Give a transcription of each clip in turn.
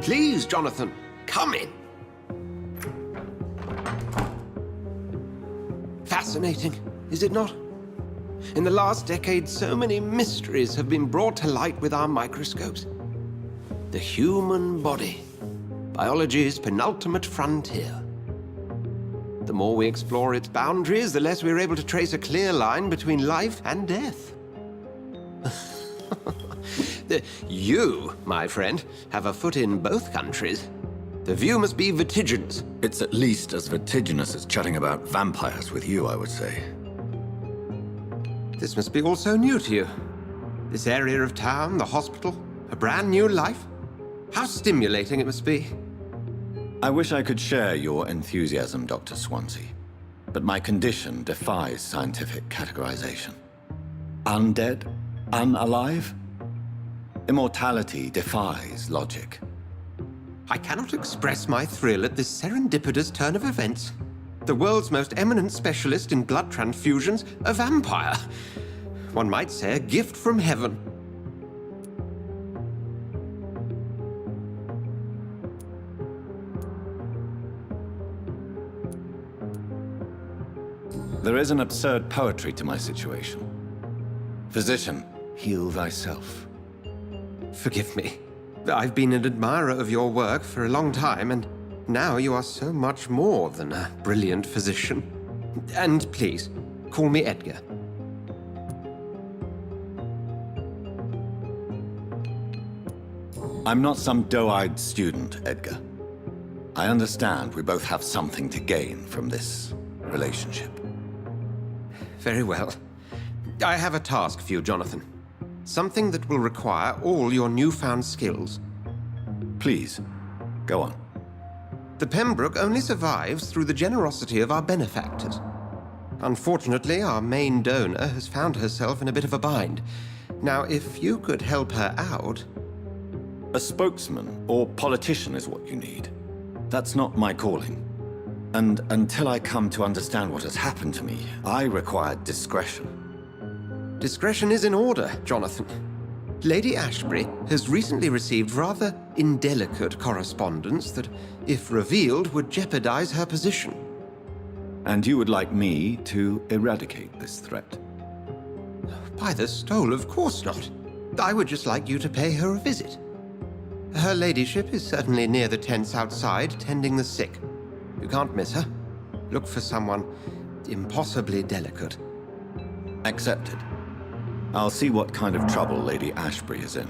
Please, Jonathan, come in. Fascinating, is it not? In the last decade, so many mysteries have been brought to light with our microscopes. The human body, biology's penultimate frontier. The more we explore its boundaries, the less we're able to trace a clear line between life and death. You, my friend, have a foot in both countries. The view must be vertiginous. It's at least as vertiginous as chatting about vampires with you, I would say. This must be all so new to you. This area of town, the hospital, a brand new life. How stimulating it must be. I wish I could share your enthusiasm, Dr. Swansea, but my condition defies scientific categorization. Undead? Unalive? Immortality defies logic. I cannot express my thrill at this serendipitous turn of events. The world's most eminent specialist in blood transfusions, a vampire. One might say a gift from heaven. There is an absurd poetry to my situation. Physician, heal thyself. Forgive me. I've been an admirer of your work for a long time, and now you are so much more than a brilliant physician. And please, call me Edgar. I'm not some doe-eyed student, Edgar. I understand we both have something to gain from this relationship. Very well. I have a task for you, Jonathan. Something that will require all your newfound skills. Please, go on. The Pembroke only survives through the generosity of our benefactors. Unfortunately, our main donor has found herself in a bit of a bind. Now, if you could help her out... A spokesman or politician is what you need. That's not my calling. And until I come to understand what has happened to me, I require discretion. Discretion is in order, Jonathan. Lady Ashbury has recently received rather indelicate correspondence that, if revealed, would jeopardize her position. And you would like me to eradicate this threat? By the stole, of course not. I would just like you to pay her a visit. Her ladyship is certainly near the tents outside, tending the sick. You can't miss her. Look for someone impossibly delicate. Accepted. I'll see what kind of trouble Lady Ashbury is in.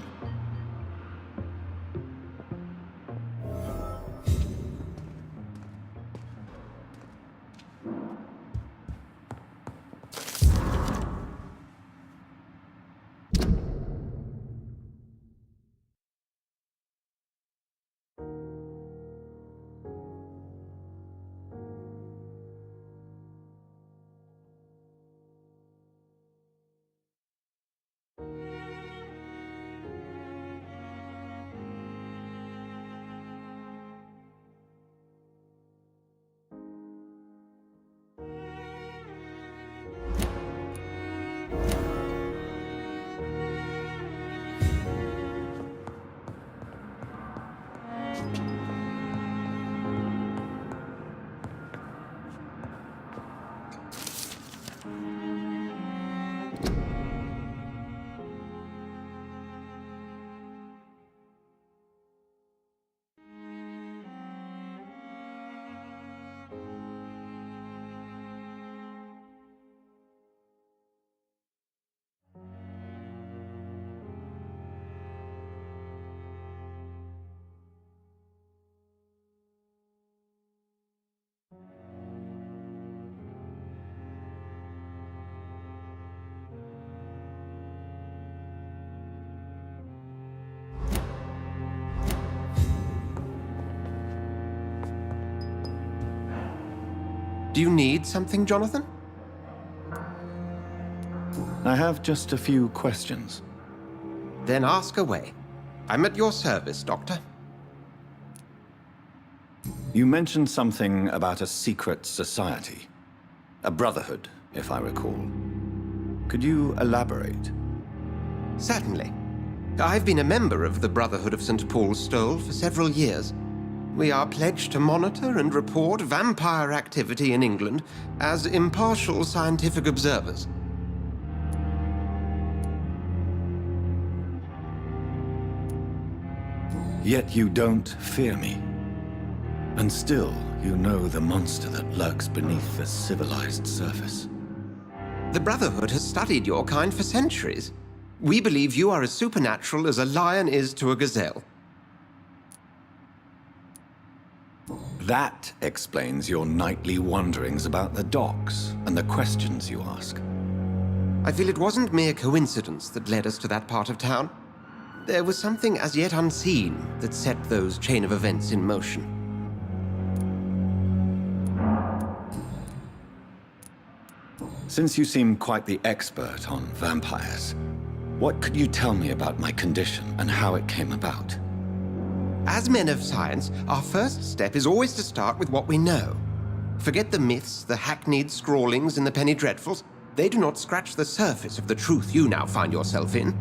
Do you need something, Jonathan? I have just a few questions. Then ask away. I'm at your service, Doctor. You mentioned something about a secret society. A brotherhood, if I recall. Could you elaborate? Certainly. I've been a member of the Brotherhood of St. Paul's Stole for several years. We are pledged to monitor and report vampire activity in England as impartial scientific observers. Yet you don't fear me. And still, you know the monster that lurks beneath the civilized surface. The Brotherhood has studied your kind for centuries. We believe you are as supernatural as a lion is to a gazelle. That explains your nightly wanderings about the docks and the questions you ask. I feel it wasn't mere coincidence that led us to that part of town. There was something as yet unseen that set those chain of events in motion. Since you seem quite the expert on vampires, what could you tell me about my condition and how it came about? As men of science, our first step is always to start with what we know. Forget the myths, the hackneyed scrawlings in the penny dreadfuls. They do not scratch the surface of the truth you now find yourself in.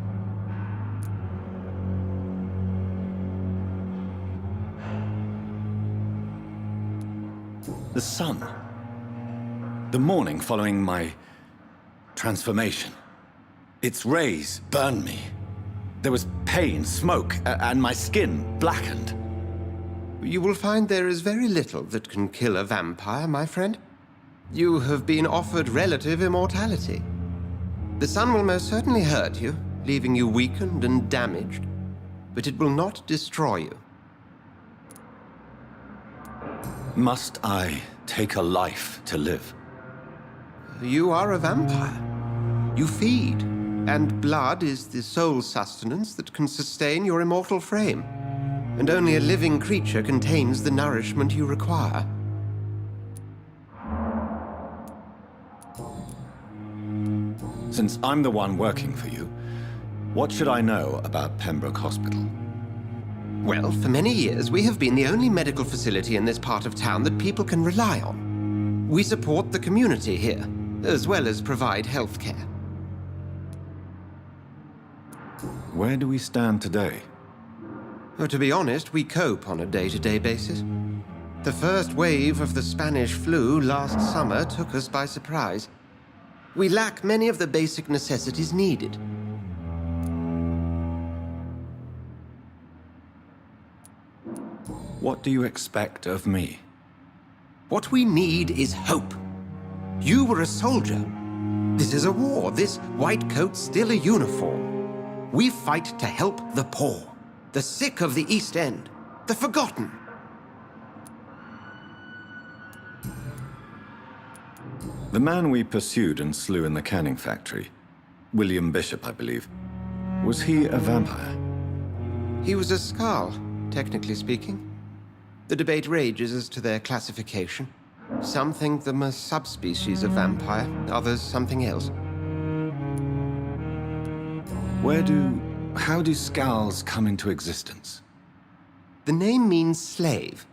The sun. The morning following my transformation. Its rays burned me. There was pain, smoke, and my skin blackened. You will find there is very little that can kill a vampire, my friend. You have been offered relative immortality. The sun will most certainly hurt you, leaving you weakened and damaged, but it will not destroy you. Must I take a life to live? You are a vampire. You feed, and blood is the sole sustenance that can sustain your immortal frame. And only a living creature contains the nourishment you require. Since I'm the one working for you, what should I know about Pembroke Hospital? Well, for many years, we have been the only medical facility in this part of town that people can rely on. We support the community here, as well as provide health care. Where do we stand today? Well, to be honest, we cope on a day-to-day basis. The first wave of the Spanish flu last summer took us by surprise. We lack many of the basic necessities needed. What do you expect of me? What we need is hope. You were a soldier. This is a war. This white coat's still a uniform. We fight to help the poor, the sick of the East End, the forgotten. The man we pursued and slew in the canning factory, William Bishop, I believe, was he a vampire? He was a Skald, technically speaking. The debate rages as to their classification. Some think them a subspecies of vampire, others something else. How do Skulls come into existence? The name means slave.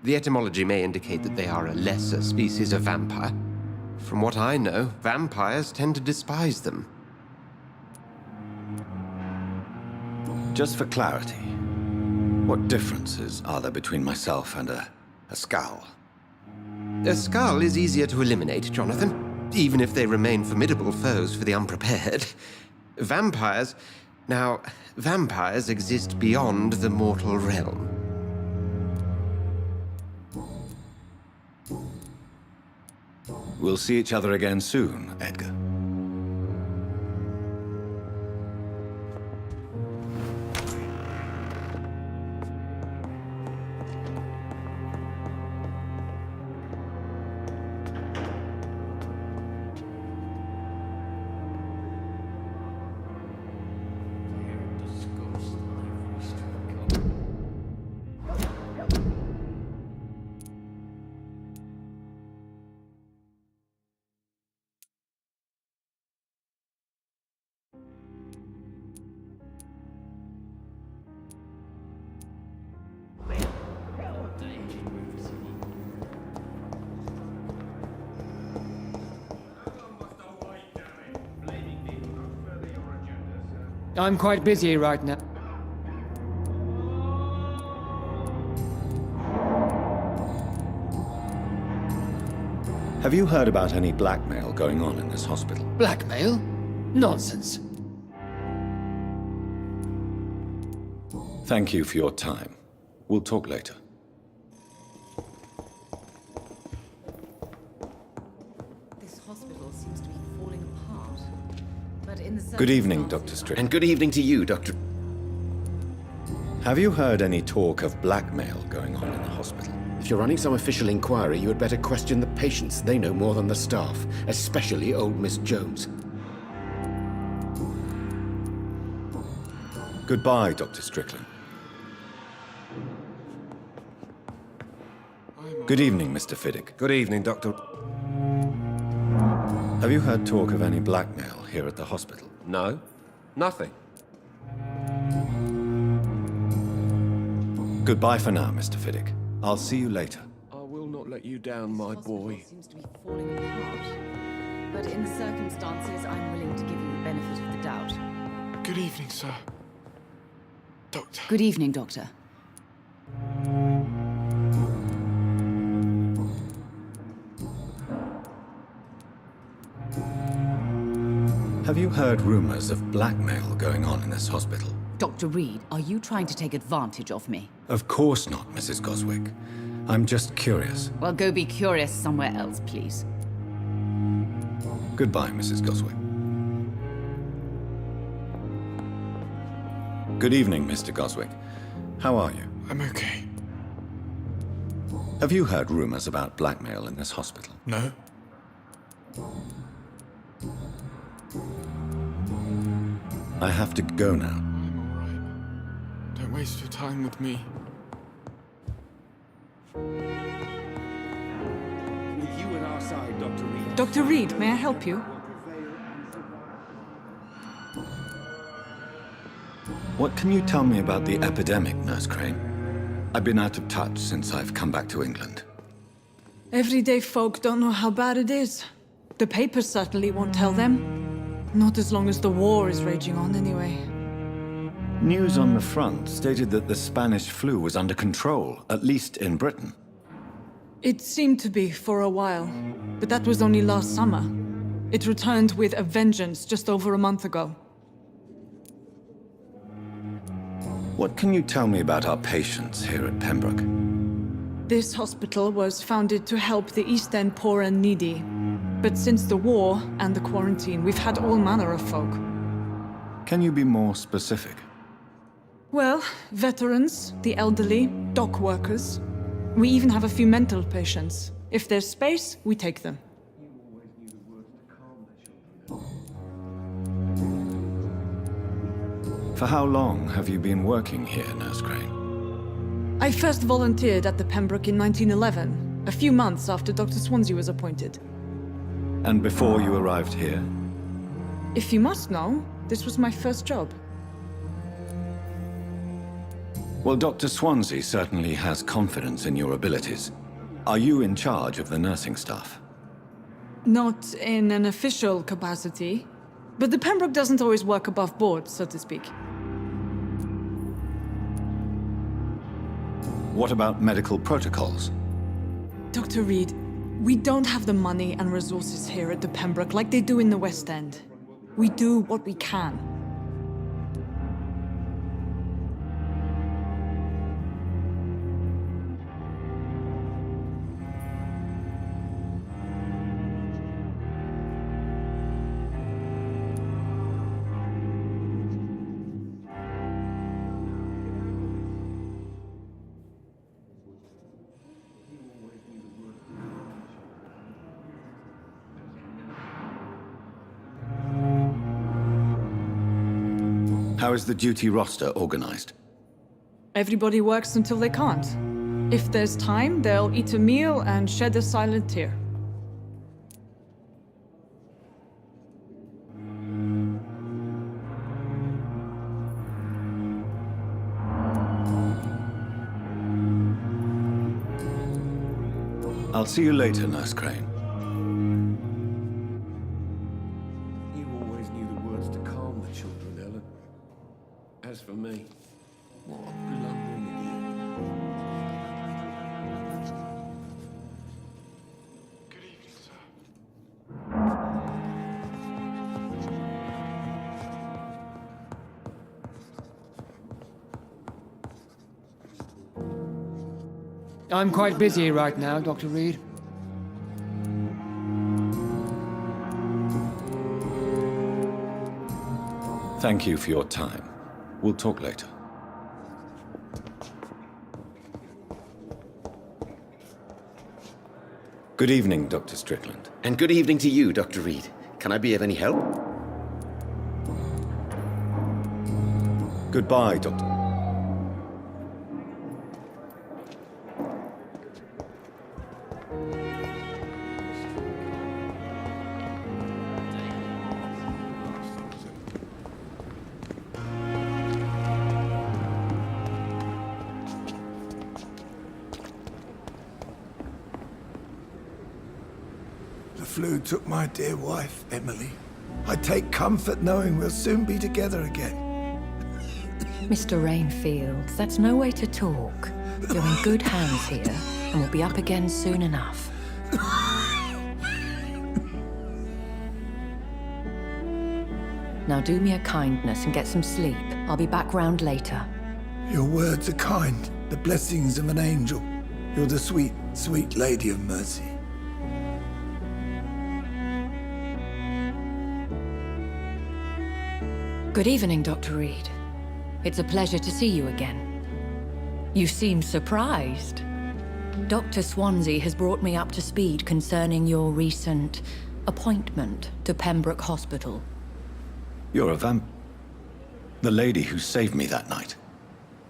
The etymology may indicate that they are a lesser species of vampire. From what I know, vampires tend to despise them. Just for clarity, what differences are there between myself and a Skull? A skull is easier to eliminate, Jonathan, even if they remain formidable foes for the unprepared. Vampires... Now, vampires exist beyond the mortal realm. We'll see each other again soon, Edgar. I'm quite busy right now. Have you heard about any blackmail going on in this hospital? Blackmail? Nonsense. Thank you for your time. We'll talk later. This hospital seems to be falling apart. But in the Good evening, Dr. circumstances- Strickland. And good evening to you, Dr. Have you heard any talk of blackmail going on in the hospital? If you're running some official inquiry, you had better question the patients. They know more than the staff, especially old Miss Jones. Goodbye, Dr. Strickland. Good evening, Mr. Fiddick. Good evening, Doctor. Have you heard talk of any blackmail here at the hospital? No, nothing. Goodbye for now, Mr. Fiddick. I'll see you later. I will not let you down, my This hospital boy. seems to be falling apart. But in the circumstances, I'm willing to give you the benefit of the doubt. Good evening, sir. Doctor. Good evening, Doctor. Have you heard rumors of blackmail going on in this hospital? Dr. Reed, are you trying to take advantage of me? Of course not, Mrs. Goswick. I'm just curious. Well, go be curious somewhere else, please. Goodbye, Mrs. Goswick. Good evening, Mr. Goswick. How are you? I'm okay. Have you heard rumors about blackmail in this hospital? No? I have to go now. I'm alright. Don't waste your time with me. With you at our side, Dr. Reed. Dr. Reed, may I help you? What can you tell me about the epidemic, Nurse Crane? I've been out of touch since I've come back to England. Everyday folk don't know how bad it is. The papers certainly won't tell them. Not as long as the war is raging on, anyway. News on the front stated that the Spanish flu was under control, at least in Britain. It seemed to be for a while, but that was only last summer. It returned with a vengeance just over a month ago. What can you tell me about our patients here at Pembroke? This hospital was founded to help the East End poor and needy. But since the war and the quarantine, we've had all manner of folk. Can you be more specific? Well, veterans, the elderly, dock workers. We even have a few mental patients. If there's space, we take them. For how long have you been working here, Nurse Crane? I first volunteered at the Pembroke in 1911, a few months after Dr. Swansea was appointed. And before you arrived here? If you must know, this was my first job. Well, Dr. Swansea certainly has confidence in your abilities. Are you in charge of the nursing staff? Not in an official capacity, but the Pembroke doesn't always work above board, so to speak. What about medical protocols? Dr. Reed, we don't have the money and resources here at the Pembroke like they do in the West End. We do what we can. How is the duty roster organized? Everybody works until they can't. If there's time, they'll eat a meal and shed a silent tear. I'll see you later, Nurse Crane. You always knew the words to calm the children, Ellen. As for me, what a blundering idiot. Good evening, sir. I'm quite busy right now, Dr. Reed. Thank you for your time. We'll talk later. Good evening, Dr. Strickland. And good evening to you, Dr. Reed. Can I be of any help? Goodbye, Dr. The flu took my dear wife, Emily. I take comfort knowing we'll soon be together again. Mr. Rainfield, that's no way to talk. You're in good hands here, and we'll be up again soon enough. Now do me a kindness and get some sleep. I'll be back round later. Your words are kind, the blessings of an angel. You're the sweet, sweet Lady of Mercy. Good evening, Dr. Reed. It's a pleasure to see you again. You seem surprised. Dr. Swansea has brought me up to speed concerning your recent appointment to Pembroke Hospital. You're a the lady who saved me that night,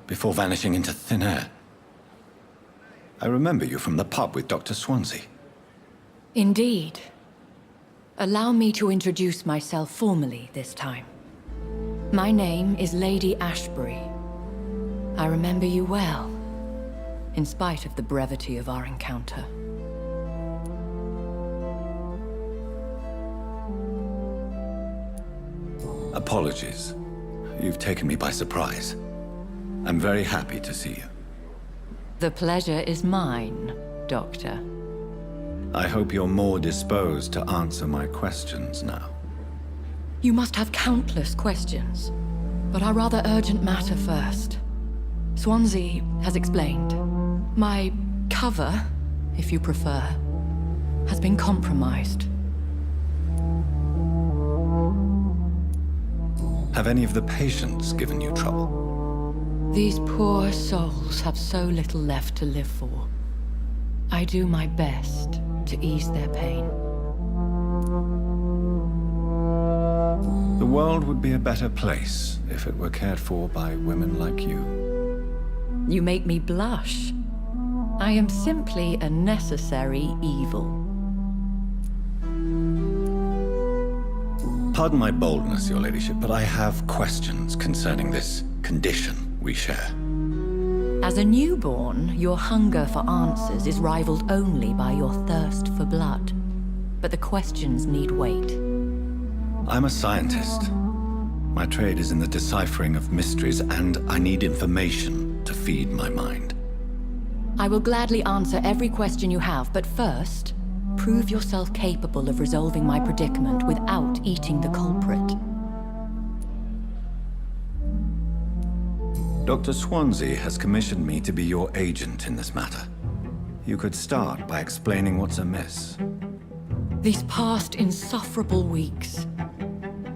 before vanishing into thin air. I remember you from the pub with Dr. Swansea. Indeed. Allow me to introduce myself formally this time. My name is Lady Ashbury. I remember you well, in spite of the brevity of our encounter. Apologies. You've taken me by surprise. I'm very happy to see you. The pleasure is mine, Doctor. I hope you're more disposed to answer my questions now. You must have countless questions, but our rather urgent matter first. Swansea has explained. My cover, if you prefer, has been compromised. Have any of the patients given you trouble? These poor souls have so little left to live for. I do my best to ease their pain. The world would be a better place if it were cared for by women like you. You make me blush. I am simply a necessary evil. Pardon my boldness, Your Ladyship, but I have questions concerning this condition we share. As a newborn, your hunger for answers is rivaled only by your thirst for blood. But the questions need wait. I'm a scientist. My trade is in the deciphering of mysteries, and I need information to feed my mind. I will gladly answer every question you have, but first, prove yourself capable of resolving my predicament without eating the culprit. Dr. Swansea has commissioned me to be your agent in this matter. You could start by explaining what's amiss. These past insufferable weeks,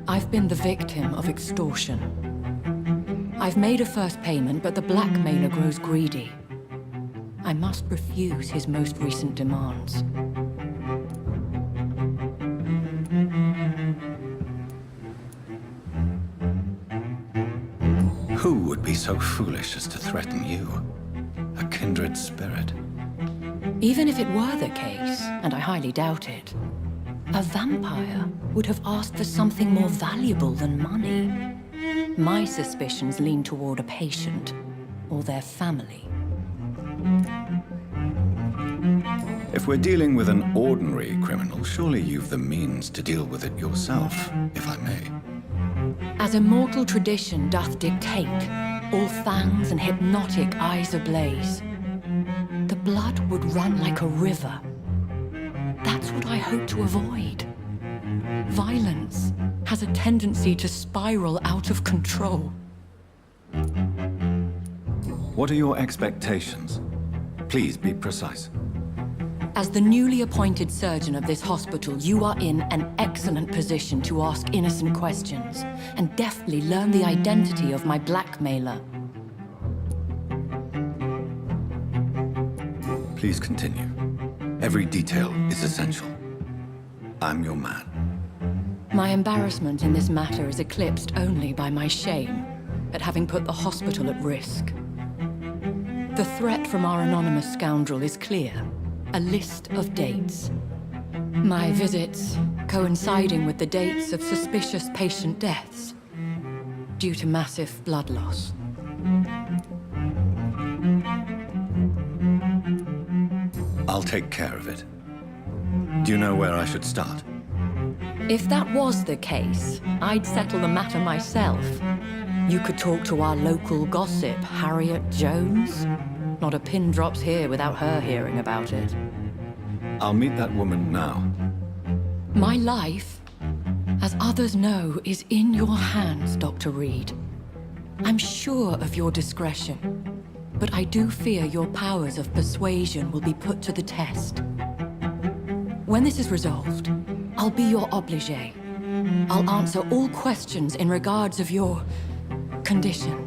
I've been the victim of extortion. I've made a first payment, but the blackmailer grows greedy. I must refuse his most recent demands. Who would be so foolish as to threaten you? A kindred spirit. Even if it were the case, and I highly doubt it, a vampire would have asked for something more valuable than money. My suspicions lean toward a patient or their family. If we're dealing with an ordinary criminal, surely you've the means to deal with it yourself, if I may. As immortal tradition doth dictate, all fangs and hypnotic eyes ablaze, the blood would run like a river. That's what I hope to avoid. Violence has a tendency to spiral out of control. What are your expectations? Please be precise. As the newly appointed surgeon of this hospital, you are in an excellent position to ask innocent questions and deftly learn the identity of my blackmailer. Please continue. Every detail is essential. I'm your man. My embarrassment in this matter is eclipsed only by my shame at having put the hospital at risk. The threat from our anonymous scoundrel is clear. A list of dates. My visits coinciding with the dates of suspicious patient deaths due to massive blood loss. I'll take care of it. Do you know where I should start? If that was the case, I'd settle the matter myself. You could talk to our local gossip, Harriet Jones. Not a pin drops here without her hearing about it. I'll meet that woman now. My life, as others know, is in your hands, Dr. Reed. I'm sure of your discretion, but I do fear your powers of persuasion will be put to the test. When this is resolved, I'll be your obligé. I'll answer all questions in regards of your condition.